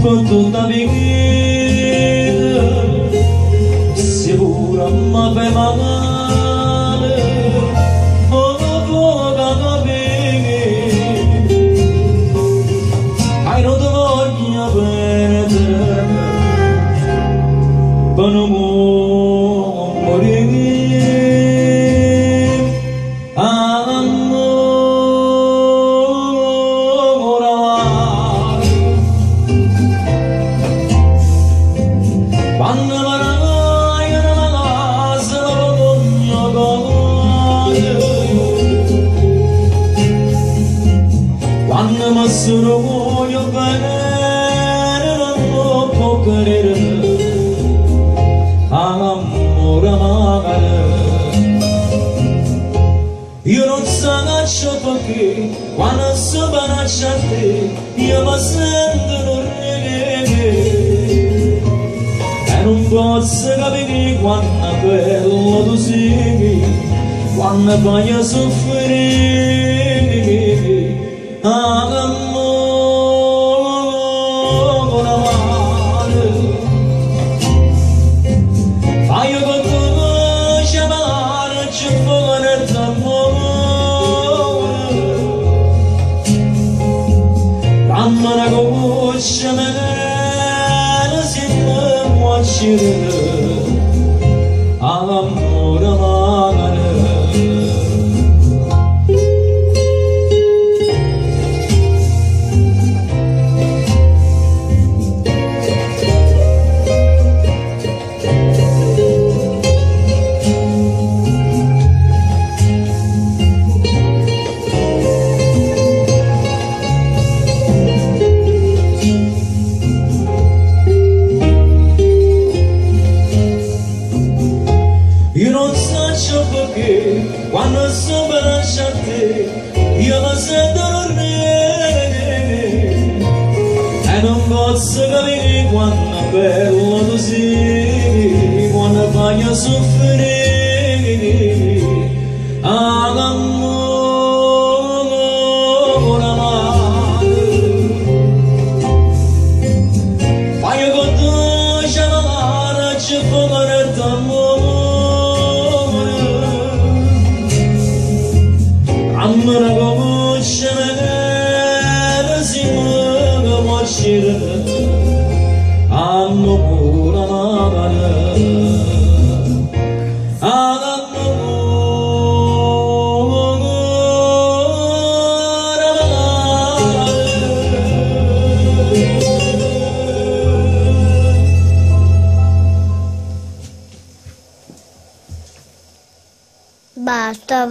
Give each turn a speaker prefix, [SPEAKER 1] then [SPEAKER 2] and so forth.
[SPEAKER 1] con tutta vita sicura ma per male o poca capire hai non ti voglio perdere per non morire sono voglio bene non lo può credere amore magari io non so perché quando si bacia a te io mi sento non reghe e non posso capire quanto è bello tu sei quando voglio soffrire quando sono bacia a te io mi sento orribile e non posso capire quanto è bello tu sei quando voglio soffrire amore fai con te chiamare ci fare d'amore amore come c'è si muove moschire amore magari
[SPEAKER 2] basta.